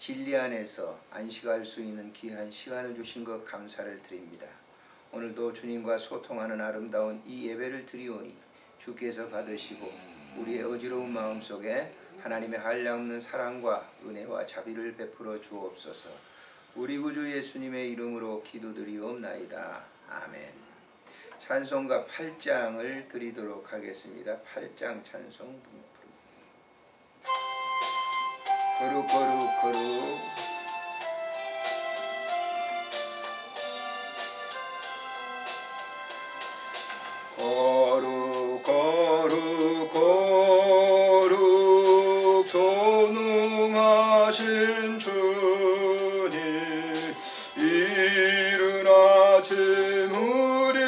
진리 안에서 안식할 수 있는 귀한 시간을 주신 것 감사를 드립니다. 오늘도 주님과 소통하는 아름다운 이 예배를 드리오니 주께서 받으시고 우리의 어지러운 마음속에 하나님의 한량없는 사랑과 은혜와 자비를 베풀어 주옵소서. 우리 구주 예수님의 이름으로 기도드리옵나이다. 아멘. 찬송가 8장을 드리도록 하겠습니다. 8장 찬송 거룩 거룩 거룩. 거룩 거룩 거룩 전능하신 주님, 이른 아침 우리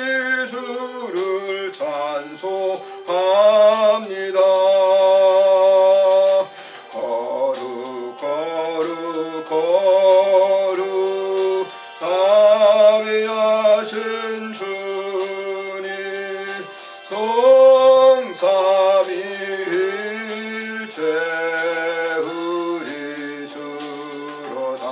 주를 찬송합니다. 거룩 거룩 거룩 자비하신 주님, 성삼위일체 우리 주로다.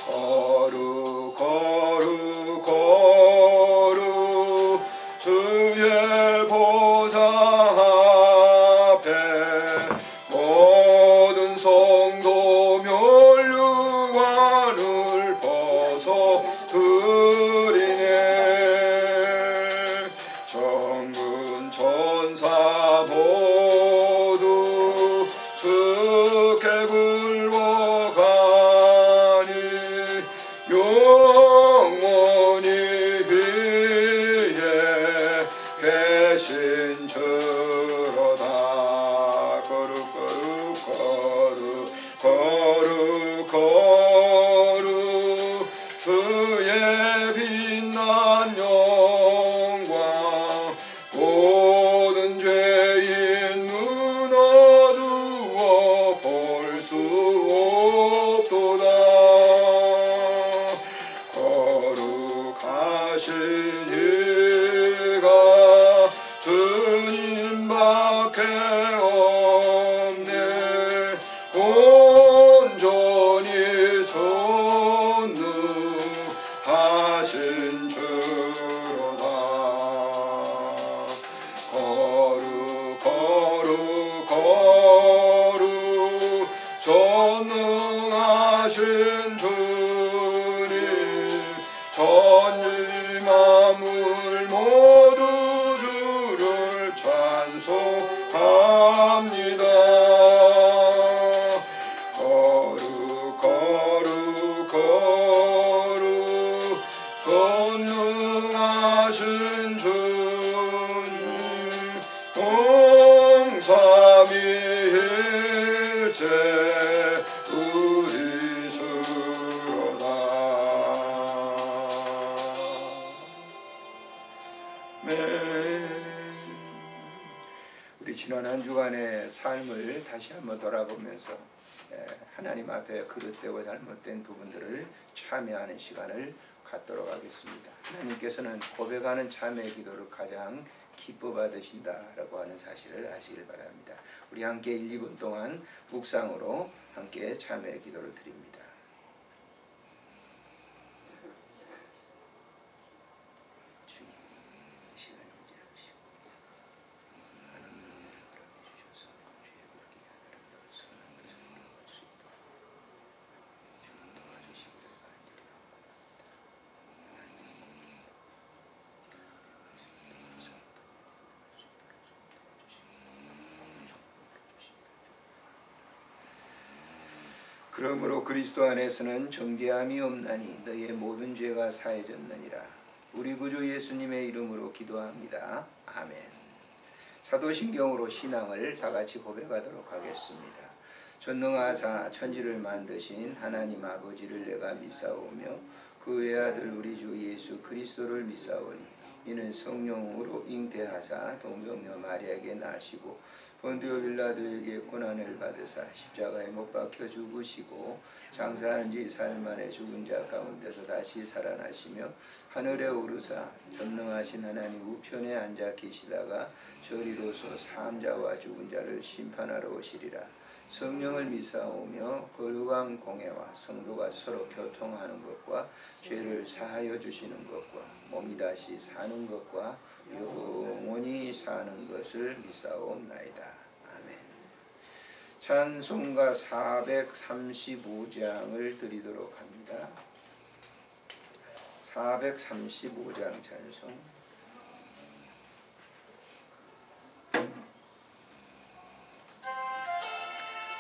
거룩 거룩 거룩 주의 보좌 앞에 모든 성도 멸류관을 벗어드리네. 천군 천사 모두 주께 굴복하니 영원히 위에 계신 주로다. 거룩 거룩 거룩 거룩 거룩 주의 빛난 영광, 모든 죄인 눈 어두워 볼 수 없도다. 거룩하신 이가 주님밖에 없네. 온전히 전능하신 주로다. 거룩 거룩 거룩 전능하신 주님, 전일 만물 모두 주를 찬송합니다. 거룩 거룩 거룩 전능하신 주님, 성삼위일체 우리 주로다. 우리 지난 한 주간의 삶을 다시 한번 돌아보면서 하나님 앞에 그릇되고 잘못된 부분들을 참여하는 시간을 갖도록 하겠습니다. 하나님께서는 고백하는 참회 기도를 가장 기뻐 받으신다라고 하는 사실을 아시길 바랍니다. 우리 함께 1, 2분 동안 묵상으로 함께 참회 기도를 드립니다. 주님, 이 시간 인자하시고 하나님 은혜를 허락해 주셔서 주의 불기 아름다운 선한 뜻을 이루어갈 수 있도록 주님 도와주시기를 간절히 간구합니다. 하나님의 그러므로 그리스도 안에서는 정죄함이 없나니 너희의 모든 죄가 사해졌느니라. 우리 구주 예수님의 이름으로 기도합니다. 아멘. 사도신경으로 신앙을 다같이 고백하도록 하겠습니다. 전능하사 천지를 만드신 하나님 아버지를 내가 믿사오며 그 외아들 우리 주 예수 그리스도를 믿사오니 이는 성령으로 잉태하사 동정녀 마리아에게 나시고 본디오 빌라도에게 고난을 받으사 십자가에 못 박혀 죽으시고 장사한 지 사흘 만에 죽은 자 가운데서 다시 살아나시며 하늘에 오르사 전능하신 하나님 우편에 앉아 계시다가 저리로서 사람자와 죽은 자를 심판하러 오시리라. 성령을 믿사오며 거룩한 공회와 성도가 서로 교통하는 것과 죄를 사하여 주시는 것과 몸이 다시 사는 것과 영원히 사는 것을 믿사옵나이다. 아멘. 찬송가 435장을 드리도록 합니다. 435장 찬송.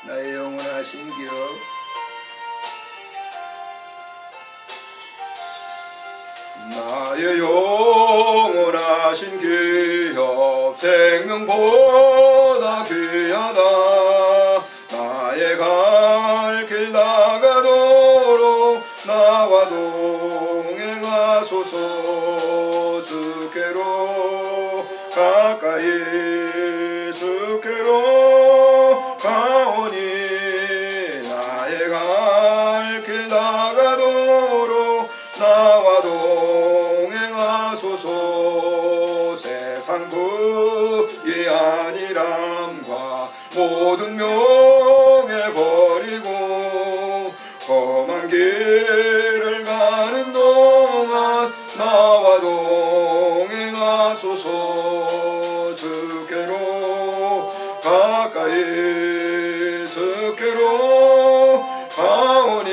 나의 영원하신 기업 나의 영원하신 기업 생명보다 귀하다. 나의 갈 길 나가도록 나와 동행하소서. 주께로 가까이 주께로 가오니 나의 갈 길 나가도록 나와 동행하소서. 세상 부의 안일함과 모든 명예 버리고 험한 길을 가는 동안 나와 동행하소서. 주께로 가까이 주께로 가오니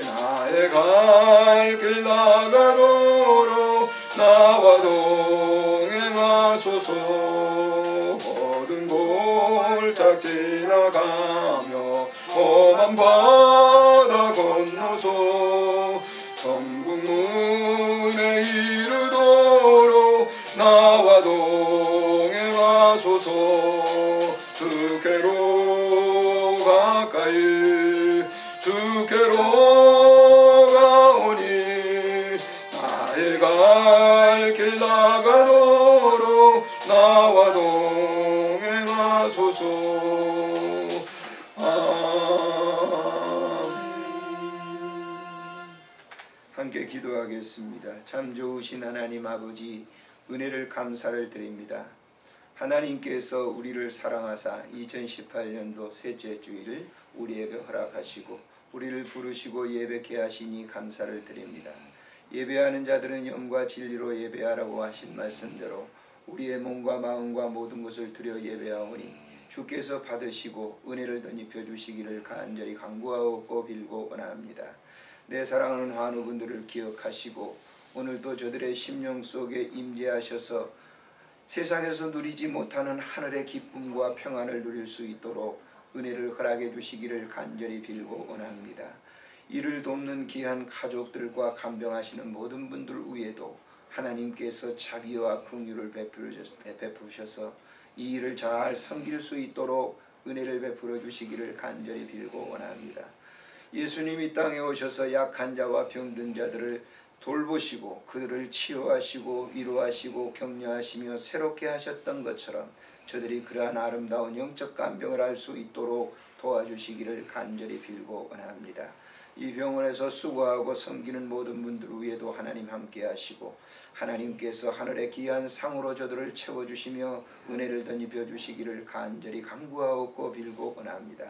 나의 갈 길 나가도록 나와 동행하소서. 모든 골짝 지나가며 험한 바다 건너서 천국 문에 이르도록 나와 동행하소서. 주께로 가까이 주께로 가오니 나의 갈 길 나가도록 나와 동행하소서. 함께 기도하겠습니다. 참 좋으신 하나님 아버지, 은혜를 감사를 드립니다. 하나님께서 우리를 사랑하사 2018년도 셋째 주일을 우리에게 허락하시고 우리를 부르시고 예배케 하시니 감사를 드립니다. 예배하는 자들은 영과 진리로 예배하라고 하신 말씀대로 우리의 몸과 마음과 모든 것을 드려 예배하오니 주께서 받으시고 은혜를 덧입혀 주시기를 간절히 간구하옵고 빌고 원합니다. 내 사랑하는 환우분들을 기억하시고 오늘도 저들의 심령 속에 임재하셔서 세상에서 누리지 못하는 하늘의 기쁨과 평안을 누릴 수 있도록 은혜를 허락해 주시기를 간절히 빌고 원합니다. 이를 돕는 귀한 가족들과 간병하시는 모든 분들 위에도 하나님께서 자비와 긍휼을 베푸셔서 이 일을 잘 섬길 수 있도록 은혜를 베풀어 주시기를 간절히 빌고 원합니다. 예수님이 땅에 오셔서 약한 자와 병든 자들을 돌보시고 그들을 치유하시고 위로하시고 격려하시며 새롭게 하셨던 것처럼 저들이 그러한 아름다운 영적 간병을 할 수 있도록 도와주시기를 간절히 빌고 원합니다. 이 병원에서 수고하고 섬기는 모든 분들 위에도 하나님 함께 하시고 하나님께서 하늘의 귀한 상으로 저들을 채워주시며 은혜를 덧입혀 주시기를 간절히 간구하옵고 빌고 원합니다.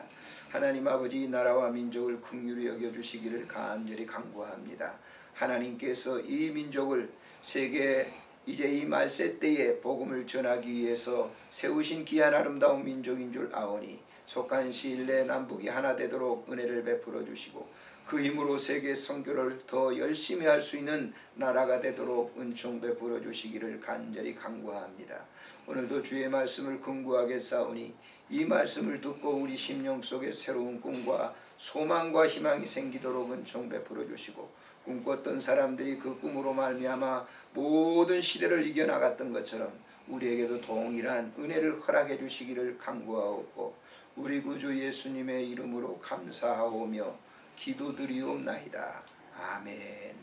하나님 아버지, 나라와 민족을 긍휼히 여겨주시기를 간절히 간구합니다. 하나님께서 이 민족을 세계 이제 이 말세 때에 복음을 전하기 위해서 세우신 귀한 아름다운 민족인 줄 아오니 속한 시일 내 남북이 하나 되도록 은혜를 베풀어 주시고 그 힘으로 세계 선교를 더 열심히 할 수 있는 나라가 되도록 은총 베풀어 주시기를 간절히 간구합니다. 오늘도 주의 말씀을 긍구하게 싸우니 이 말씀을 듣고 우리 심령 속에 새로운 꿈과 소망과 희망이 생기도록 은총 베풀어 주시고 꿈꿨던 사람들이 그 꿈으로 말미암아 모든 시대를 이겨나갔던 것처럼 우리에게도 동일한 은혜를 허락해 주시기를 간구하옵고 우리 구주 예수님의 이름으로 감사하오며 기도드리옵나이다. 아멘.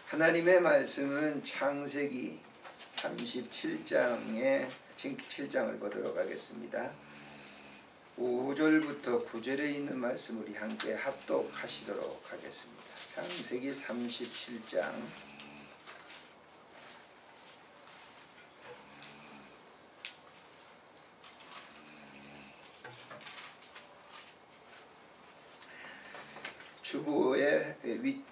하나님의 말씀은 창세기 37장을 보도록 하겠습니다. 5절부터 9절에 있는 말씀 우리 함께 합독하시도록 하겠습니다. 창세기 37장 주보의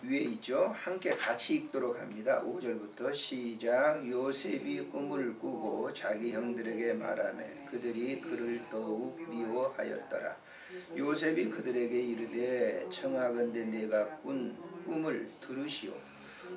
위에 있죠. 함께 같이 읽도록 합니다. 5절부터 시작. 요셉이 꿈을 꾸고 자기 형들에게 말하매 그들이 그를 더욱 미워하였더라. 요셉이 그들에게 이르되 청하건대 내가 꾼 꿈을 들으시오.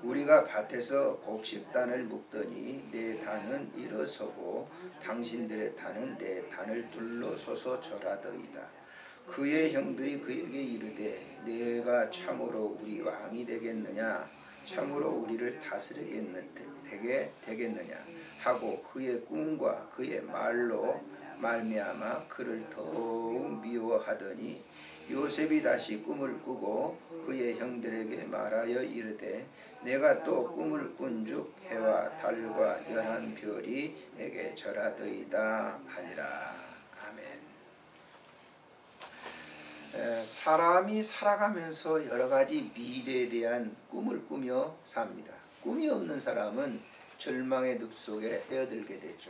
우리가 밭에서 곡식단을 묶더니 내 단은 일어서고 당신들의 단은 내 단을 둘러서서 절하더이다. 그의 형들이 그에게 이르되 내가 참으로 우리 왕이 되겠느냐, 참으로 우리를 다스리게 되겠느냐 하고 그의 꿈과 그의 말로 말미암아 그를 더욱 미워하더니 요셉이 다시 꿈을 꾸고 그의 형들에게 말하여 이르되 내가 또 꿈을 꾼즉 해와 달과 11별이 내게 절하더이다 하니라. 사람이 살아가면서 여러 가지 미래에 대한 꿈을 꾸며 삽니다. 꿈이 없는 사람은 절망의 늪속에 헤어들게 되죠.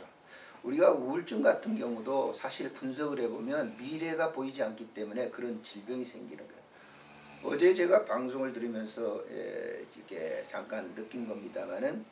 우리가 우울증 같은 경우도 사실 분석을 해보면 미래가 보이지 않기 때문에 그런 질병이 생기는 거예요. 어제 제가 방송을 들으면서 이렇게 잠깐 느낀 겁니다만은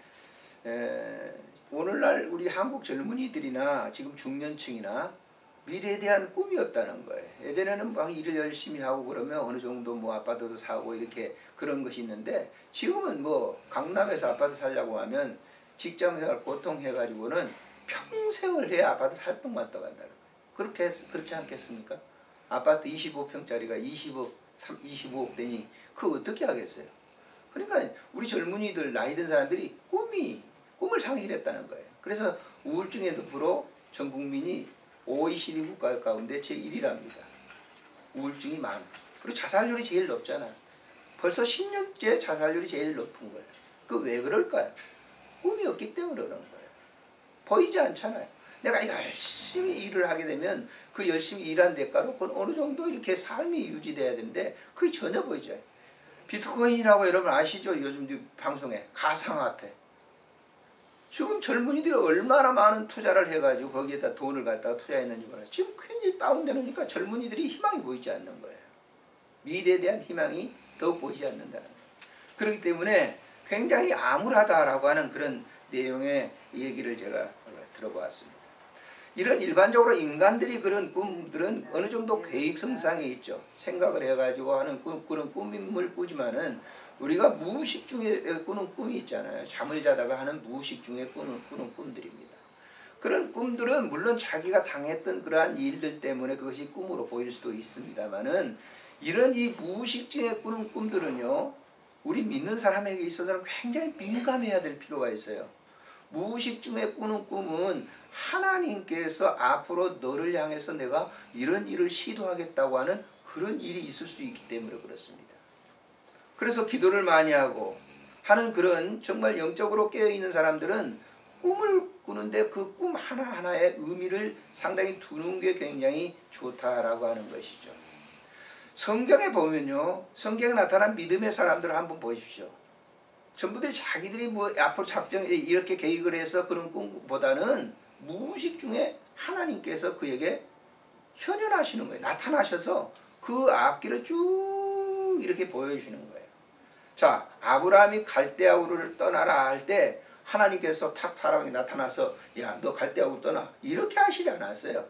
오늘날 우리 한국 젊은이들이나 지금 중년층이나 미래에 대한 꿈이 없다는 거예요. 예전에는 막 일을 열심히 하고 그러면 어느 정도 뭐 아파트도 사고 이렇게 그런 것이 있는데 지금은 뭐 강남에서 아파트 살려고 하면 직장생활 보통 해가지고는 평생을 해야 아파트 살 동안 떠간다는 거예요. 그렇지 않겠습니까? 아파트 25평짜리가 25억 되니 그거 어떻게 하겠어요? 그러니까 우리 젊은이들 나이 든 사람들이 꿈을 상실했다는 거예요. 그래서 우울증에도 불어 전 국민이 OECD 국가 가운데 제1위랍니다. 우울증이 많아. 그리고 자살률이 제일 높잖아. 벌써 10년째 자살률이 제일 높은 거예요. 그 왜 그럴까요? 꿈이 없기 때문에 그러는 거예요. 보이지 않잖아요. 내가 열심히 일을 하게 되면 그 열심히 일한 대가로 그건 어느 정도 이렇게 삶이 유지돼야 되는데 그게 전혀 보이지 않아요. 비트코인이라고 여러분 아시죠? 요즘 방송에 가상화폐. 지금 젊은이들이 얼마나 많은 투자를 해가지고 거기에다 돈을 갖다가 투자했는지 몰라요. 지금 굉장히 다운되니까 젊은이들이 희망이 보이지 않는 거예요. 미래에 대한 희망이 더욱 보이지 않는다는 거예요. 그렇기 때문에 굉장히 암울하다라고 하는 그런 내용의 얘기를 제가 들어보았습니다. 이런 일반적으로 인간들이 그런 꿈들은 어느 정도 계획성상에 있죠. 생각을 해가지고 하는 그런 꿈을 꾸지만은 우리가 무의식 중에 꾸는 꿈이 있잖아요. 잠을 자다가 하는 무의식 중에 꾸는 꿈들입니다. 그런 꿈들은 물론 자기가 당했던 그러한 일들 때문에 그것이 꿈으로 보일 수도 있습니다만은 이런 이 무의식 중에 꾸는 꿈들은요. 우리 믿는 사람에게 있어서는 굉장히 민감해야 될 필요가 있어요. 무의식 중에 꾸는 꿈은 하나님께서 앞으로 너를 향해서 내가 이런 일을 시도하겠다고 하는 그런 일이 있을 수 있기 때문에 그렇습니다. 그래서 기도를 많이 하고 하는 그런 정말 영적으로 깨어있는 사람들은 꿈을 꾸는데 그 꿈 하나하나의 의미를 상당히 두는 게 굉장히 좋다라고 하는 것이죠. 성경에 보면요. 성경에 나타난 믿음의 사람들을 한번 보십시오. 전부들이 자기들이 뭐 앞으로 작정 이렇게 계획을 해서 그런 꿈보다는 무의식 중에 하나님께서 그에게 현현하시는 거예요. 나타나셔서 그 앞길을 쭉 이렇게 보여주시는 거예요. 자, 아브라함이 갈대아 우르를 떠나라 할 때 하나님께서 탁 사람이 나타나서 야, 너 갈대아 우르 떠나 이렇게 하시지 않았어요.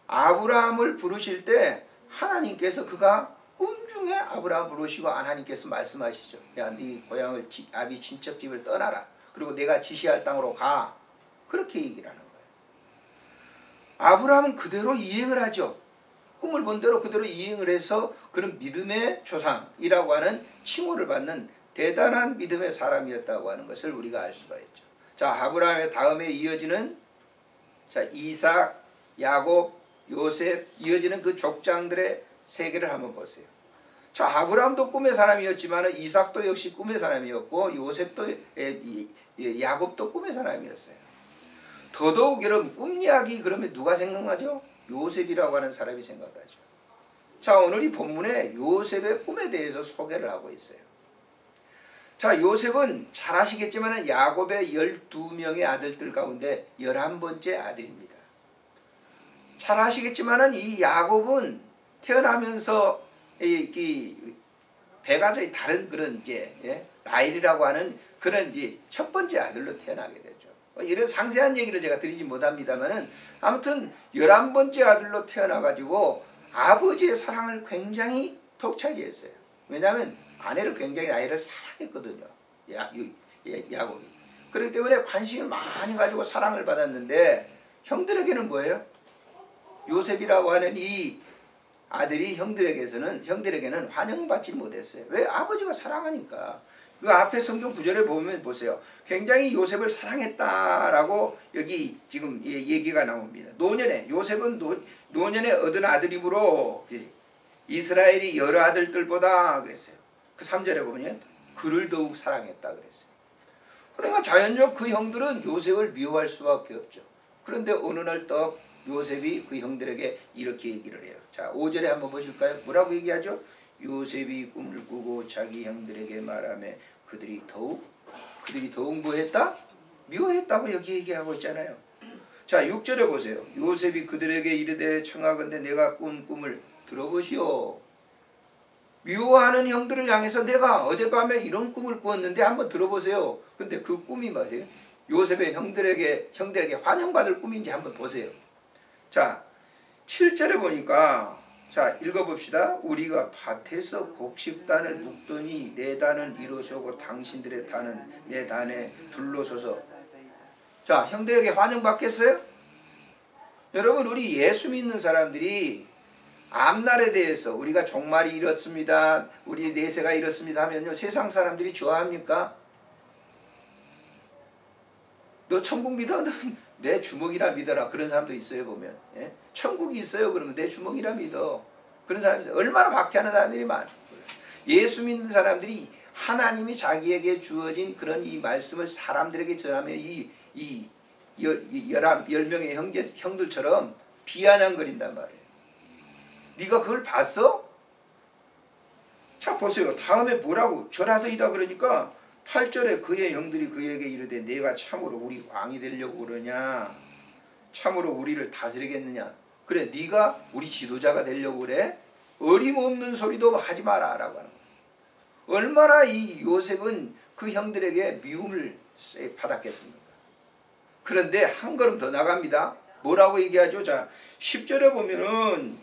아브라함을 부르실 때 하나님께서 그가 꿈 중에 아브라함 부르시고 하나님께서 말씀하시죠. 야, 네 고향을 아비 친척집을 떠나라. 그리고 내가 지시할 땅으로 가. 그렇게 얘기를 하는 거예요. 아브라함은 그대로 이행을 하죠. 꿈을 본 대로 그대로 이행을 해서 그런 믿음의 조상이라고 하는 칭호를 받는 대단한 믿음의 사람이었다고 하는 것을 우리가 알 수가 있죠. 자, 아브라함의 다음에 이어지는 자, 이삭, 야곱, 요셉 이어지는 그 족장들의 세계를 한번 보세요. 자, 아브라함도 꿈의 사람이었지만 이삭도 역시 꿈의 사람이었고 요셉도 야곱도 꿈의 사람이었어요. 더더욱 여러분 꿈 이야기 그러면 누가 생각나죠? 요셉이라고 하는 사람이 생각나죠. 자, 오늘 이 본문에 요셉의 꿈에 대해서 소개를 하고 있어요. 자, 요셉은 잘 아시겠지만 야곱의 12명의 아들들 가운데 11번째 아들입니다. 잘 아시겠지만 이 야곱은 태어나면서 이 배가저의 다른 그런 이제 라헬이라고 하는 그런 이제 첫 번째 아들로 태어나게 되죠. 이런 상세한 얘기를 제가 드리지 못합니다만은 아무튼 11번째 아들로 태어나가지고 아버지의 사랑을 굉장히 독차지했어요. 왜냐하면 아내를 굉장히 라헬을 사랑했거든요. 야곱이. 그렇기 때문에 관심을 많이 가지고 사랑을 받았는데 형들에게는 뭐예요? 요셉이라고 하는 이 아들이 형들에게는 환영받지 못했어요. 왜? 아버지가 사랑하니까. 그 앞에 성경 구절에 보면 보세요. 굉장히 요셉을 사랑했다라고 여기 지금 얘기가 나옵니다. 요셉은 노년에 얻은 아들이므로 이스라엘이 여러 아들들보다 그랬어요. 그 3절에 보면 그를 더욱 사랑했다 그랬어요. 그러니까 자연적 그 형들은 요셉을 미워할 수밖에 없죠. 그런데 어느 날 떡 요셉이 그 형들에게 이렇게 얘기를 해요. 자, 5절에 한번 보실까요? 뭐라고 얘기하죠? 요셉이 꿈을 꾸고 자기 형들에게 말하며 그들이 더욱 뭐했다? 미워했다고 여기 얘기하고 있잖아요. 자, 6절에 보세요. 요셉이 그들에게 이르되 청하건대 내가 꾼 꿈을 들어보시오. 미워하는 형들을 향해서 내가 어젯밤에 이런 꿈을 꾸었는데 한번 들어보세요. 근데 그 꿈이 뭐예요? 요셉의 형들에게 환영받을 꿈인지 한번 보세요. 자, 7절에 보니까 자, 읽어봅시다. 우리가 밭에서 곡식단을 묶더니 내 단은 이로서고 당신들의 단은 내 단에 둘러서서. 자, 형들에게 환영받겠어요? 여러분, 우리 예수 믿는 사람들이 앞날에 대해서 우리가 종말이 이렇습니다, 우리 내세가 이렇습니다 하면요, 세상 사람들이 좋아합니까? 너 천국 믿어? 내 주먹이라 믿어라. 그런 사람도 있어요. 보면 천국이 있어요. 그러면 내 주먹이라 믿어. 그런 사람이 있어요. 얼마나 박해하는 사람들이 많아요. 예수 믿는 사람들이 하나님이 자기에게 주어진 그런 이 말씀을 사람들에게 전하면 이 10명의 형들처럼 비아냥거린단 말이에요. 네가 그걸 봤어? 자, 보세요. 다음에 뭐라고? 저라도이다 그러니까 8절에 그의 형들이 그에게 이르되 내가 참으로 우리 왕이 되려고 그러냐? 참으로 우리를 다스리겠느냐? 그래, 네가 우리 지도자가 되려고 그래? 어림없는 소리도 하지 마라 라고 하는 거예요. 얼마나 이 요셉은 그 형들에게 미움을 받았겠습니까? 그런데 한 걸음 더 나갑니다. 뭐라고 얘기하죠? 자, 10절에 보면은,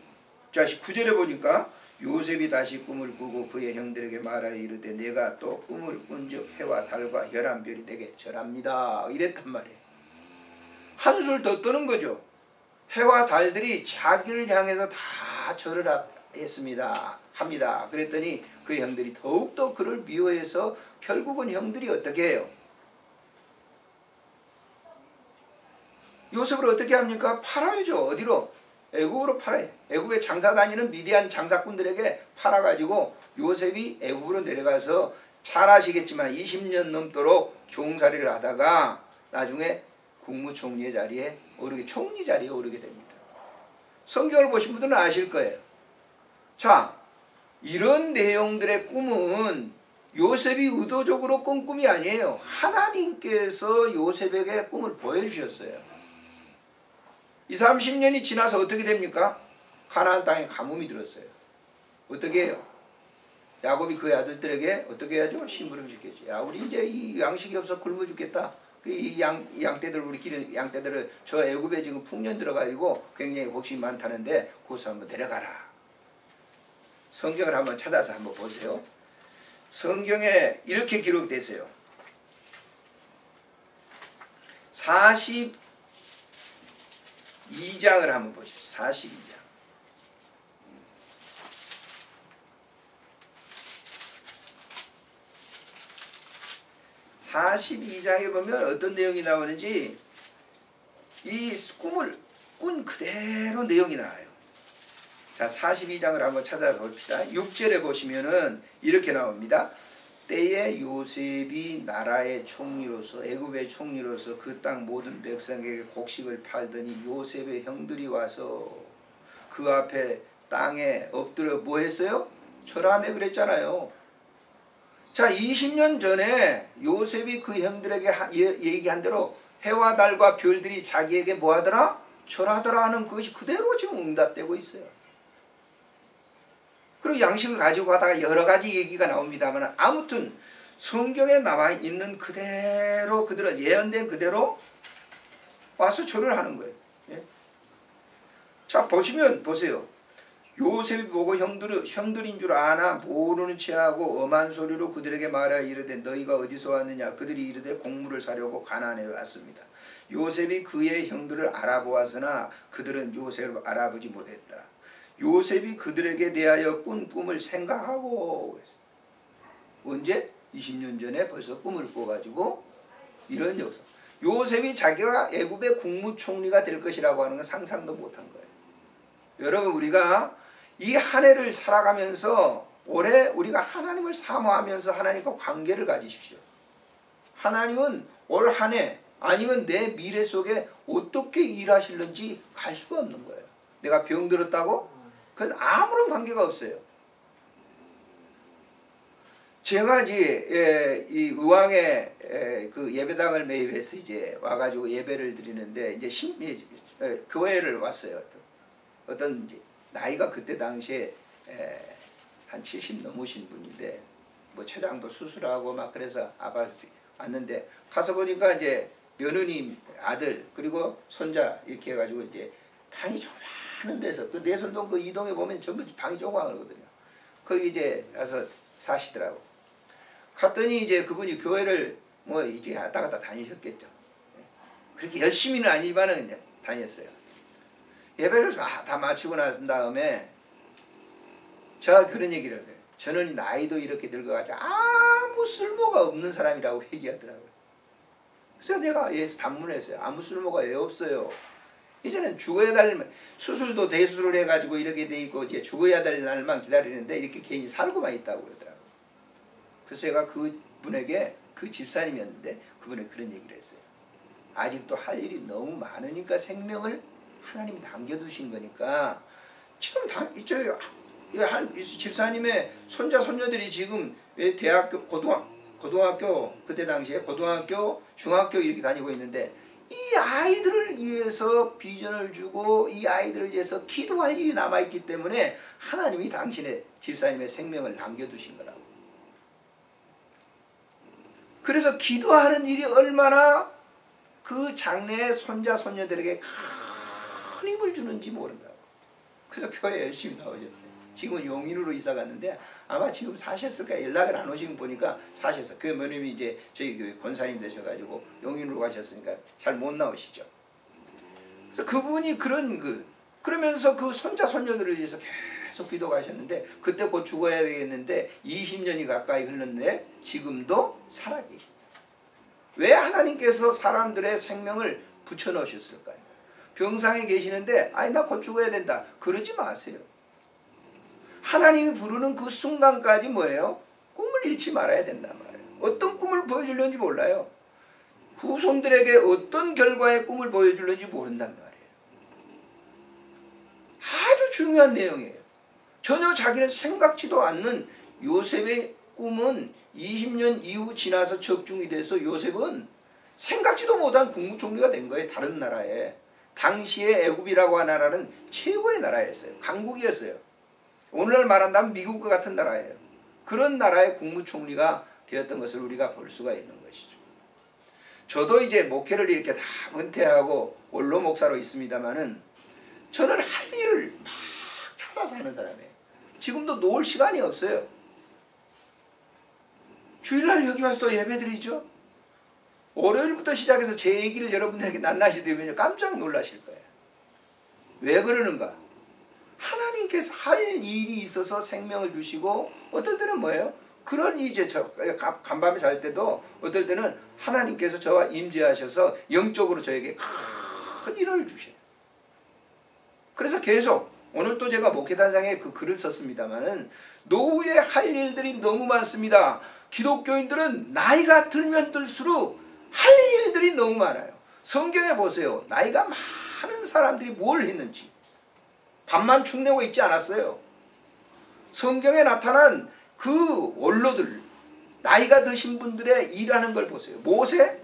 자, 9절에 보니까 요셉이 다시 꿈을 꾸고 그의 형들에게 말하여 이르되 내가 또 꿈을 꾼즉 해와 달과 열한 별이 되게 절합니다. 이랬단 말이에요. 한술 더 떠는 거죠. 해와 달들이 자기를 향해서 다 절을 합니다. 그랬더니 그 형들이 더욱더 그를 미워해서 결국은 형들이 어떻게 해요? 요셉을 어떻게 합니까? 팔아야죠. 어디로? 애굽으로 팔아요. 애굽에 장사 다니는 미디안 장사꾼들에게 팔아가지고 요셉이 애굽으로 내려가서 잘 아시겠지만 20년 넘도록 종살이를 하다가 나중에 국무총리의 자리에 총리 자리에 오르게 됩니다. 성경을 보신 분들은 아실 거예요. 자, 이런 내용들의 꿈은 요셉이 의도적으로 꾼 꿈이 아니에요. 하나님께서 요셉에게 꿈을 보여주셨어요. 30년이 지나서 어떻게 됩니까? 가나안 땅에 가뭄이 들었어요. 어떻게 해요? 야곱이 그 아들들에게 어떻게 해야죠? 심부름 시켰죠. 야, 우리 이제 이 양식이 없어 굶어 죽겠다. 이 양떼들 우리 기른 양떼들을 저 애굽에 지금 풍년 들어가지고 굉장히 혹시 많다는데 거기서 한번 내려가라. 성경을 한번 찾아서 한번 보세요. 성경에 이렇게 기록됐어요. 42장을 한번 보십시오. 42장. 42장에 보면 어떤 내용이 나오는지 이 꿈을 꾼 그대로 내용이 나와요. 자, 42장을 한번 찾아봅시다. 6절에 보시면은 이렇게 나옵니다. 때에 요셉이 나라의 총리로서 애굽의 총리로서 그 땅 모든 백성에게 곡식을 팔더니 요셉의 형들이 와서 그 앞에 땅에 엎드려 뭐 했어요? 절하며 그랬잖아요. 자, 20년 전에 요셉이 그 형들에게 얘기한 대로 해와 달과 별들이 자기에게 뭐 하더라? 절하더라 하는 그것이 그대로 지금 응답되고 있어요. 그리고 양식을 가지고 가다가 여러 가지 얘기가 나옵니다만 아무튼 성경에 나와 있는 그대로 그들은 예언된 그대로 와서 절을 하는 거예요. 예? 자 보시면 보세요. 요셉이 보고 형들인 줄 아나 모르는 체하고 엄한 소리로 그들에게 말하여 이르되 너희가 어디서 왔느냐. 그들이 이르되 곡물을 사려고 가나안에 왔습니다. 요셉이 그의 형들을 알아보았으나 그들은 요셉을 알아보지 못했더라. 요셉이 그들에게 대하여 꾼 꿈을 생각하고 언제? 20년 전에 벌써 꿈을 꿔가지고 이런 역사. 요셉이 자기가 애굽의 국무총리가 될 것이라고 하는 건 상상도 못한 거예요. 여러분 우리가 이 한 해를 살아가면서 올해 우리가 하나님을 사모하면서 하나님과 관계를 가지십시오. 하나님은 올 한 해 아니면 내 미래 속에 어떻게 일하실는지 갈 수가 없는 거예요. 내가 병들었다고? 그건 아무런 관계가 없어요. 제가 이제 이 의왕에 그 예배당을 매입해서 이제 와가지고 예배를 드리는데 이제 교회를 왔어요. 어떤 이제 나이가 그때 당시에 한 70 넘으신 분인데 뭐 췌장도 수술하고 막 그래서 아파트 왔는데 가서 보니까 이제 며느님 아들 그리고 손자 이렇게 해가지고 이제 방이 조그마한 데서 그 내손동 그 이동에 보면 전부 방이 조그마하거든요. 거기 이제 가서 사시더라고. 갔더니 이제 그분이 교회를 뭐 이제 왔다 갔다 다니셨겠죠. 그렇게 열심히는 아니지만은 그냥 다녔어요. 예배를 다 마치고 난 다음에 제가 그런 얘기를 해요. 저는 나이도 이렇게 늙어가지고 아무 쓸모가 없는 사람이라고 얘기하더라고요. 그래서 내가 예수 반문했어요. 아무 쓸모가 왜 없어요. 이제는 죽어야 될 수술도 대수술을 해가지고 이렇게 돼 있고 이제 죽어야 될 날만 기다리는데 이렇게 괜히 살고만 있다고 그러더라고요. 그래서 제가 그분에게 그 집사님이었는데 그분에 그런 얘기를 했어요. 아직도 할 일이 너무 많으니까 생명을 하나님이 남겨두신 거니까 지금 다 이쪽에 집사님의 손자 손녀들이 지금 대학교 고등학교 그때 당시에 고등학교 중학교 이렇게 다니고 있는데 이 아이들을 위해서 비전을 주고 이 아이들을 위해서 기도할 일이 남아있기 때문에 하나님이 당신의 집사님의 생명을 남겨두신 거라고. 그래서 기도하는 일이 얼마나 그 장래의 손자 손녀들에게 큰 힘을 주는지 모른다고. 그래서 교회에 열심히 나오셨어요. 지금은 용인으로 이사 갔는데 아마 지금 사셨을까 연락을 안 오시는 보니까 사셔서 교회 며느님이 이제 저희 교회 권사님 되셔가지고 용인으로 가셨으니까 잘 못 나오시죠. 그래서 그분이 그러면서 그 손자 손녀들을 위해서 계속 기도가 하셨는데 그때 곧 죽어야 되겠는데 20년이 가까이 흘렀는데 지금도 살아계신다. 왜 하나님께서 사람들의 생명을 붙여넣으셨을까요? 병상에 계시는데 아니 나 곧 죽어야 된다 그러지 마세요. 하나님이 부르는 그 순간까지 뭐예요? 꿈을 잃지 말아야 된단 말이에요. 어떤 꿈을 보여주려는지 몰라요. 후손들에게 어떤 결과의 꿈을 보여주려는지 모른단 말이에요. 아주 중요한 내용이에요. 전혀 자기는 생각지도 않는 요셉의 꿈은 20년 이후 지나서 적중이 돼서 요셉은 생각지도 못한 국무총리가 된 거예요. 다른 나라에. 당시에 애굽이라고 하는 나라는 최고의 나라였어요. 강국이었어요. 오늘날 말한다면 미국과 같은 나라예요. 그런 나라의 국무총리가 되었던 것을 우리가 볼 수가 있는 것이죠. 저도 이제 목회를 이렇게 다 은퇴하고 원로 목사로 있습니다만은 저는 할 일을 막 찾아서 하는 사람이에요. 지금도 놓을 시간이 없어요. 주일날 여기 와서 또 예배드리죠. 월요일부터 시작해서 제 얘기를 여러분들에게 낱낱이 들으면 깜짝 놀라실 거예요. 왜 그러는가? 하나님께서 할 일이 있어서 생명을 주시고 어떨 때는 뭐예요? 그런 이제 저 간밤에 잘 때도 어떨 때는 하나님께서 저와 임재하셔서 영적으로 저에게 큰 일을 주셔요. 그래서 계속 오늘 또 제가 목회단상에 그 글을 썼습니다마는 노후에 할 일들이 너무 많습니다. 기독교인들은 나이가 들면 들수록 할 일들이 너무 많아요. 성경에 보세요. 나이가 많은 사람들이 뭘 했는지. 밥만 축내고 있지 않았어요. 성경에 나타난 그 원로들, 나이가 드신 분들의 일하는 걸 보세요. 모세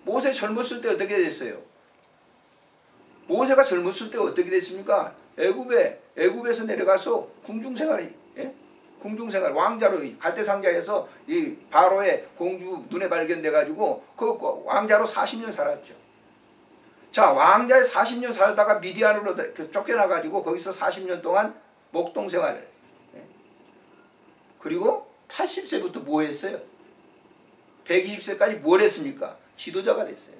젊었을 때 어떻게 됐어요? 모세가 젊었을 때 어떻게 됐습니까? 애굽에서 내려가서 궁중생활을 궁중생활 왕자로 갈대상자에서 이 바로의 공주 눈에 발견돼 가지고 그 왕자로 40년 살았죠. 자, 왕자에 40년 살다가 미디안으로 쫓겨나 가지고 거기서 40년 동안 목동 생활을, 그리고 80세부터 뭐 했어요? 120세까지 뭘 했습니까? 지도자가 됐어요.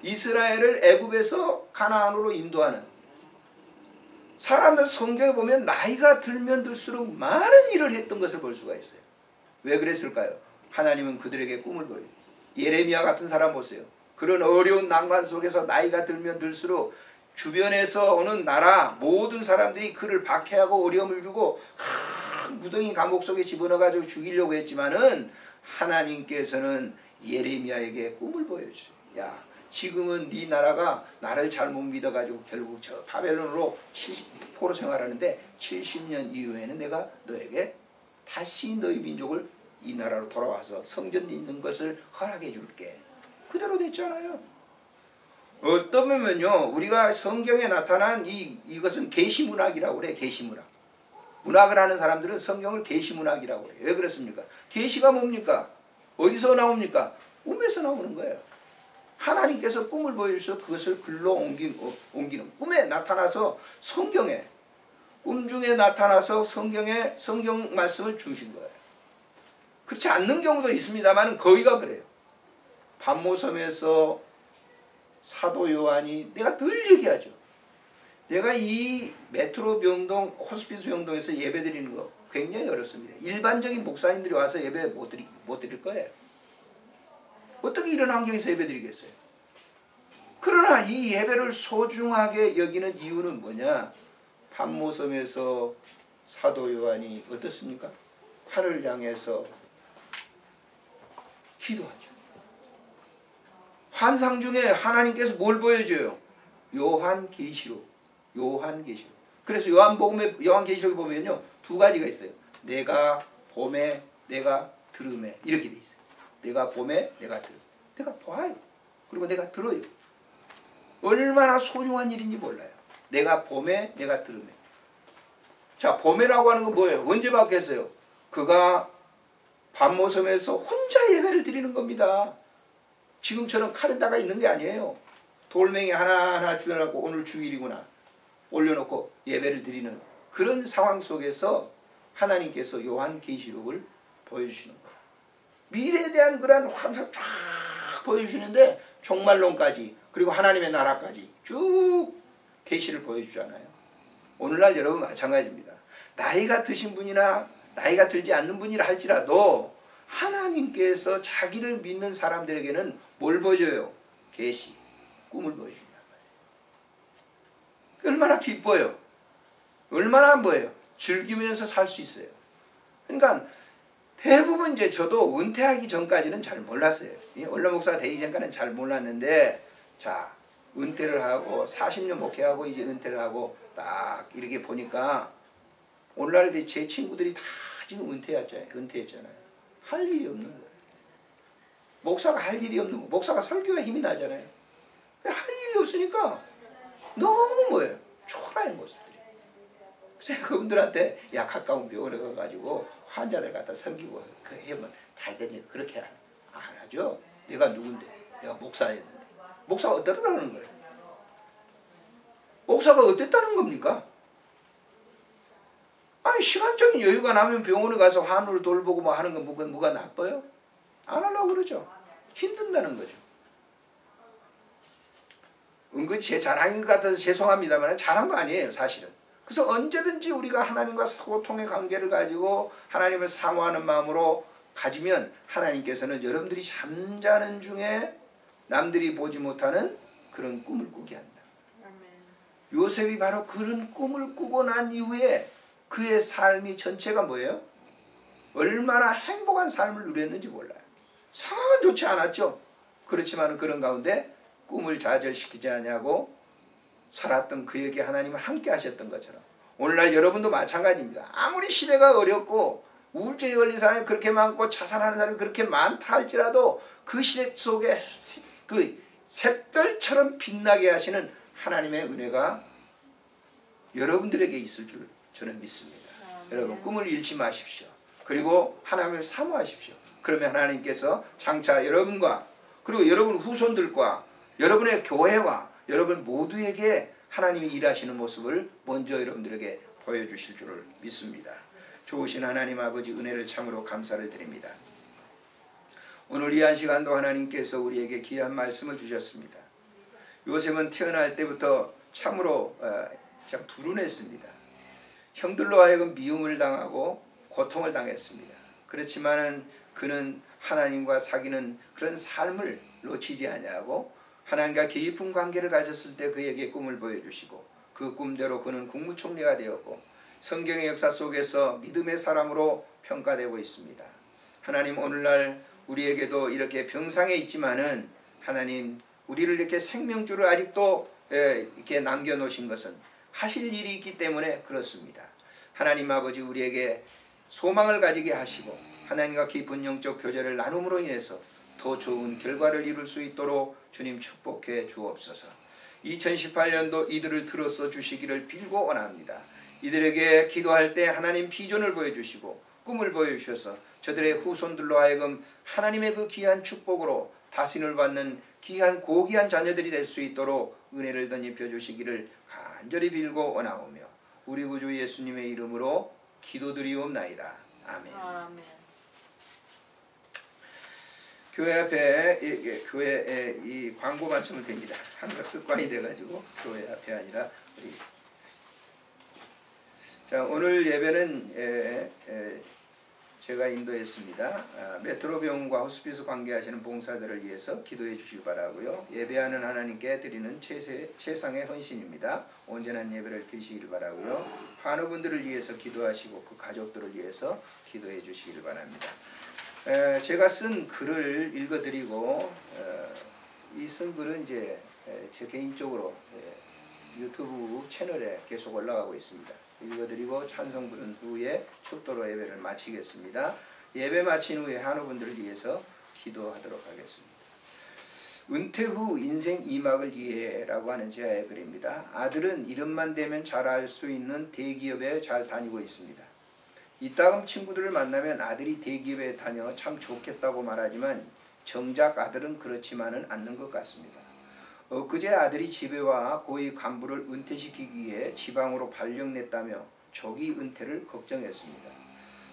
이스라엘을 애굽에서 가나안으로 인도하는, 사람들 성경에 보면 나이가 들면 들수록 많은 일을 했던 것을 볼 수가 있어요. 왜 그랬을까요? 하나님은 그들에게 꿈을 보여요. 예레미야 같은 사람 보세요. 그런 어려운 난관 속에서 나이가 들면 들수록 주변에서 오는 나라 모든 사람들이 그를 박해하고 어려움을 주고 큰 무덩이 감옥 속에 집어넣어가지고 죽이려고 했지만은 하나님께서는 예레미야에게 꿈을 보여줘요. 야, 지금은 네 나라가 나를 잘못 믿어가지고 결국 저 바벨론으로 포로 생활하는데 70년 이후에는 내가 너에게 다시 너희 민족을 이 나라로 돌아와서 성전 있는 것을 허락해 줄게. 그대로 됐잖아요. 어떤 면은요, 우리가 성경에 나타난 이것은 계시문학이라고 그래요. 계시문학. 문학을 하는 사람들은 성경을 계시문학이라고 해요. 왜 그렇습니까? 계시가 뭡니까? 어디서 나옵니까? 꿈에서 나오는 거예요. 하나님께서 꿈을 보여주셔서 그것을 글로 옮기는, 꿈에 나타나서 성경에, 꿈 중에 나타나서 성경에 성경 말씀을 주신 거예요. 그렇지 않는 경우도 있습니다만 거의가 그래요. 반모섬에서 사도 요한이, 내가 늘 얘기하죠. 내가 이 메트로 병동, 호스피스 병동에서 예배 드리는 거 굉장히 어렵습니다. 일반적인 목사님들이 와서 예배 못 드릴 거예요. 어떻게 이런 환경에서 예배 드리겠어요? 그러나 이 예배를 소중하게 여기는 이유는 뭐냐? 반모섬에서 사도 요한이 어떻습니까? 하늘 향해서 기도하죠. 환상 중에 하나님께서 뭘 보여줘요? 요한계시록. 요한계시록. 그래서 요한계시록에 보면요, 두 가지가 있어요. 내가 봄에, 내가 들음에, 이렇게 돼 있어요. 내가 봄에, 내가 들음. 내가 봐요. 그리고 내가 들어요. 얼마나 소중한 일인지 몰라요. 내가 봄에, 내가 들음에. 자, 봄에라고 하는 건 뭐예요? 언제 받겠어요? 그가 반모섬에서 혼자 예배를 드리는 겁니다. 지금처럼 카렌다가 있는 게 아니에요. 돌멩이 하나하나 주변하고 오늘 주일이구나 올려놓고 예배를 드리는 그런 상황 속에서 하나님께서 요한계시록을 보여주시는 거예요. 미래에 대한 그런 환상 쫙 보여주시는데 종말론까지, 그리고 하나님의 나라까지 쭉 계시를 보여주잖아요. 오늘날 여러분 마찬가지입니다. 나이가 드신 분이나 나이가 들지 않는 분이라 할지라도 하나님께서 자기를 믿는 사람들에게는 뭘 보여줘요? 계시, 꿈을 보여준단 말이에요. 얼마나 기뻐요. 얼마나 뭐예요? 즐기면서 살 수 있어요. 그러니까 대부분 이제 저도 은퇴하기 전까지는 잘 몰랐어요. 원로 목사가 되기 전까지는 잘 몰랐는데, 자, 은퇴를 하고 40년 목회하고 이제 은퇴를 하고 딱 이렇게 보니까 오늘날 제 친구들이 다 지금 은퇴했잖아요. 할 일이 없는 거예요. 목사가 할 일이 없는 거. 목사가 설교에 힘이 나잖아요. 할 일이 없으니까 너무 뭐예요? 초라한 모습들이. 그래서 그분들한테 야, 가까운 병원에 가가지고 환자들 갖다 섬기고 그 하면 잘 되니까 그렇게 안 하죠. 내가 누군데? 내가 목사였는데. 목사가 어떻다는 거예요? 목사가 어땠다는 겁니까? 아니, 시간적인 여유가 나면 병원에 가서 환우를 돌보고 뭐 하는 건 뭐가 나빠요? 안 하려고 그러죠. 힘든다는 거죠. 은근히 제 자랑인 것 같아서 죄송합니다만 자랑도 아니에요, 사실은. 그래서 언제든지 우리가 하나님과 소통의 관계를 가지고 하나님을 사모하는 마음으로 가지면 하나님께서는 여러분들이 잠자는 중에 남들이 보지 못하는 그런 꿈을 꾸게 한다. 요셉이 바로 그런 꿈을 꾸고 난 이후에 그의 삶이 전체가 뭐예요? 얼마나 행복한 삶을 누렸는지 몰라요. 상황은 좋지 않았죠. 그렇지만 그런 가운데 꿈을 좌절시키지 않냐고 살았던 그에게 하나님은 함께 하셨던 것처럼 오늘날 여러분도 마찬가지입니다. 아무리 시대가 어렵고 우울증에 걸린 사람이 그렇게 많고 자살하는 사람이 그렇게 많다 할지라도 그 시대 속에 그 샛별처럼 빛나게 하시는 하나님의 은혜가 여러분들에게 있을 줄 저는 믿습니다. 여러분 꿈을 잃지 마십시오. 그리고 하나님을 사모하십시오. 그러면 하나님께서 장차 여러분과 그리고 여러분 후손들과 여러분의 교회와 여러분 모두에게 하나님이 일하시는 모습을 먼저 여러분들에게 보여주실 줄을 믿습니다. 좋으신 하나님 아버지 은혜를 참으로 감사를 드립니다. 오늘 이 한 시간도 하나님께서 우리에게 귀한 말씀을 주셨습니다. 요셉은 태어날 때부터 참으로 참 불운했습니다. 형들로 하여금 미움을 당하고 고통을 당했습니다. 그렇지만은 그는 하나님과 사귀는 그런 삶을 놓치지 아니하고 하나님과 깊은 관계를 가졌을 때 그에게 꿈을 보여주시고 그 꿈대로 그는 국무총리가 되었고 성경의 역사 속에서 믿음의 사람으로 평가되고 있습니다. 하나님 오늘날 우리에게도 이렇게 병상에 있지만은 하나님 우리를 이렇게 생명줄을 아직도 이렇게 남겨놓으신 것은 하실 일이 있기 때문에 그렇습니다. 하나님 아버지 우리에게 소망을 가지게 하시고 하나님과 깊은 영적 교제를 나눔으로 인해서 더 좋은 결과를 이룰 수 있도록 주님 축복해 주옵소서. 2018년도 이들을 들어서 주시기를 빌고 원합니다. 이들에게 기도할 때 하나님 비전을 보여주시고 꿈을 보여주셔서 저들의 후손들로 하여금 하나님의 그 귀한 축복으로 다신을 받는 귀한 고귀한 자녀들이 될 수 있도록 은혜를 덧입혀 주시기를 간절히 빌고 원하오며 우리 구주 예수님의 이름으로 기도드리옵나이다. 아멘. 아멘. 교회 앞에 교회에 이 광고 말씀을 드립니다. 항상 습관이 돼가지고 교회 앞에 아니라 우리 자 오늘 예배는 제가 인도했습니다. 메트로 병원과 호스피스 관계하시는 봉사들을 위해서 기도해 주시기 바라고요. 예배하는 하나님께 드리는 최상의 헌신입니다. 온전한 예배를 드리시길 바라고요. 환우분들을 위해서 기도하시고 그 가족들을 위해서 기도해 주시길 바랍니다. 제가 쓴 글을 읽어드리고 이 쓴 글은 이제 제 개인적으로 유튜브 채널에 계속 올라가고 있습니다. 읽어드리고 찬송 부른 후에 축도로 예배를 마치겠습니다. 예배 마친 후에 한우분들을 위해서 기도하도록 하겠습니다. 은퇴 후 인생 2막을 위해라고 하는 제아의 글입니다. 아들은 이름만 대면 잘 알 수 있는 대기업에 잘 다니고 있습니다. 이따금 친구들을 만나면 아들이 대기업에 다녀 참 좋겠다고 말하지만 정작 아들은 그렇지만은 않는 것 같습니다. 엊그제 아들이 집에 와 고위 간부를 은퇴시키기 위해 지방으로 발령냈다며 조기 은퇴를 걱정했습니다.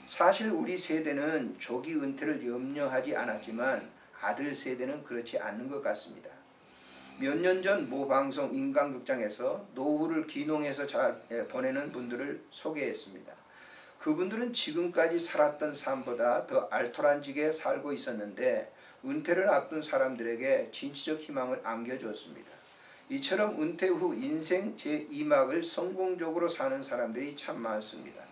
사실 우리 세대는 조기 은퇴를 염려하지 않았지만 아들 세대는 그렇지 않는 것 같습니다. 몇 년 전 모 방송 인간극장에서 노후를 귀농해서 잘 보내는 분들을 소개했습니다. 그분들은 지금까지 살았던 삶보다 더 알토란지게 살고 있었는데 은퇴를 앞둔 사람들에게 진취적 희망을 안겨주었습니다. 이처럼 은퇴 후 인생 제2막을 성공적으로 사는 사람들이 참 많습니다.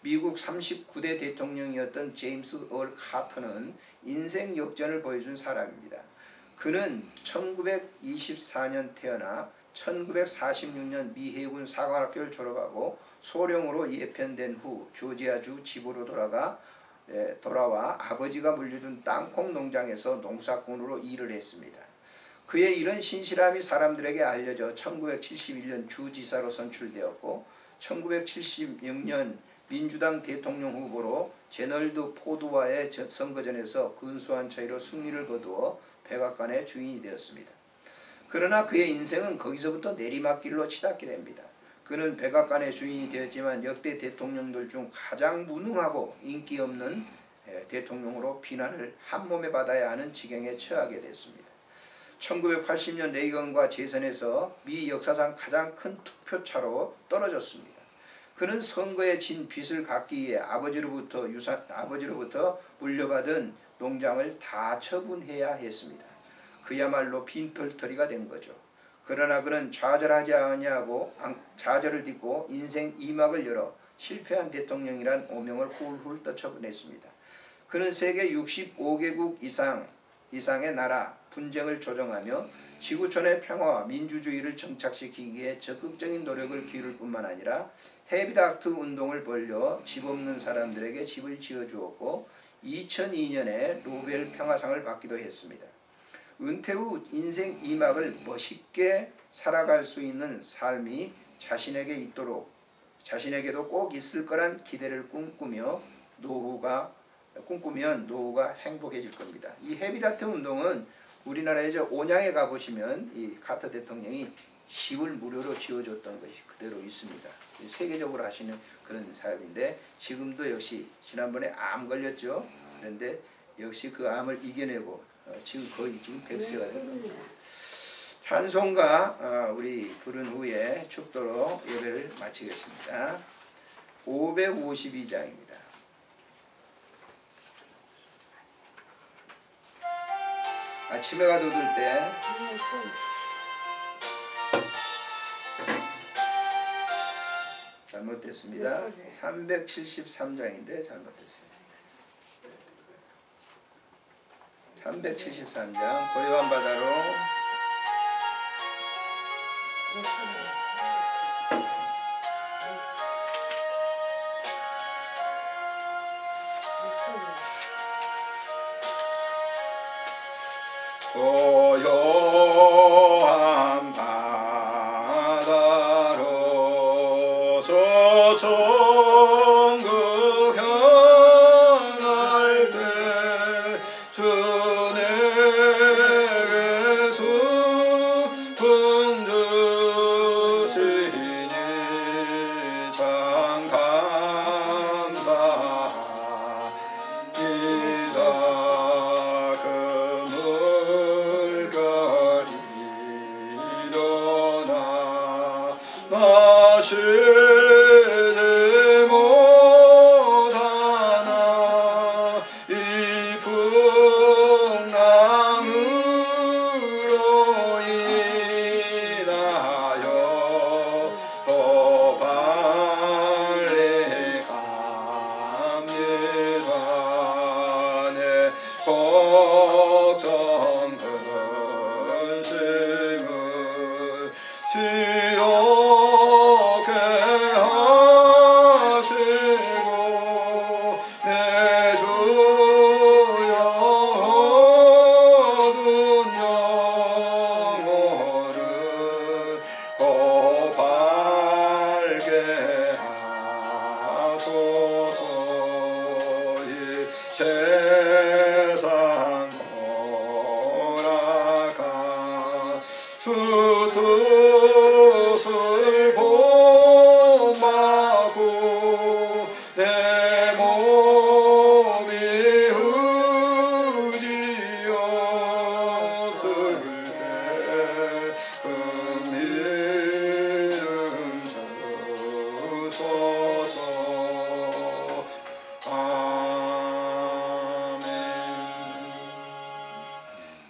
미국 39대 대통령이었던 제임스 얼 카터는 인생 역전을 보여준 사람입니다. 그는 1924년 태어나 1946년 미 해군 사관학교를 졸업하고 소령으로 예편된 후 조지아주 집으로 돌아와 아버지가 물려준 땅콩 농장에서 농사꾼으로 일을 했습니다. 그의 이런 신실함이 사람들에게 알려져 1971년 주지사로 선출되었고 1976년 민주당 대통령 후보로 제널드 포드와의 선거전에서 근소한 차이로 승리를 거두어 백악관의 주인이 되었습니다. 그러나 그의 인생은 거기서부터 내리막길로 치닫게 됩니다. 그는 백악관의 주인이 되었지만 역대 대통령들 중 가장 무능하고 인기 없는 대통령으로 비난을 한몸에 받아야 하는 지경에 처하게 됐습니다. 1980년 레이건과 재선에서 미 역사상 가장 큰 투표차로 떨어졌습니다. 그는 선거에 진 빚을 갚기 위해 아버지로부터 물려받은 농장을 다 처분해야 했습니다. 그야말로 빈털터리가 된 거죠. 그러나 그는 좌절하지 아니하고 좌절을 딛고 인생 2막을 열어 실패한 대통령이란 오명을 훌훌 떨쳐보냈습니다. 그는 세계 65개국 이상의 나라 분쟁을 조정하며 지구촌의 평화와 민주주의를 정착시키기 위해 적극적인 노력을 기울일 뿐만 아니라 헤비닥트 운동을 벌여 집 없는 사람들에게 집을 지어주었고 2002년에 노벨 평화상을 받기도 했습니다. 은퇴 후 인생 2막을 멋있게 살아갈 수 있는 삶이 자신에게 있도록 자신에게도 꼭 있을 거란 기대를 꿈꾸면 노후가 행복해질 겁니다. 이 헤비다트 운동은 우리나라에 온양에 가보시면 이 카터 대통령이 집을 무료로 지어줬던 것이 그대로 있습니다. 세계적으로 하시는 그런 사업인데, 지금도 역시 지난번에 암 걸렸죠. 그런데 역시 그 암을 이겨내고 지금 거의 100세가 됩니다. 찬송가 우리 부른 후에 축도로 예배를 마치겠습니다. 552장입니다. 아침해가 돋을 때 잘못됐습니다. 373장인데 잘못됐습니다. 373장 고요한 바다로 고요한 바다로 저종국 향할 때 주 내게 수풍 주시니 참 감사합니다. 다시지 못하나 이 풍랑으로 인하여 더 빨리 갑니다. 내 걱정 근심을 지옥에 하시고 내 주여 얻은 영혼을 더 밝게 하소서. 이 세상 돌아가 주 뜻을 본받고 내 몸이 흐리었을 때 그 믿음 주소서. 아멘.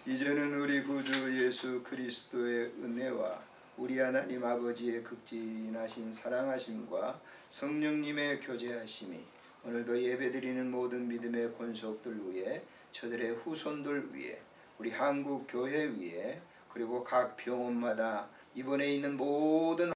이제는 우리 구주 예수 그리스도의 은혜와 우리 하나님 아버지의 극진하신 사랑하심과 성령님의 교제하심이 오늘도 예배드리는 모든 믿음의 권속들 위에, 저들의 후손들 위에, 우리 한국 교회 위에, 그리고 각 병원마다 입원해 있는 모든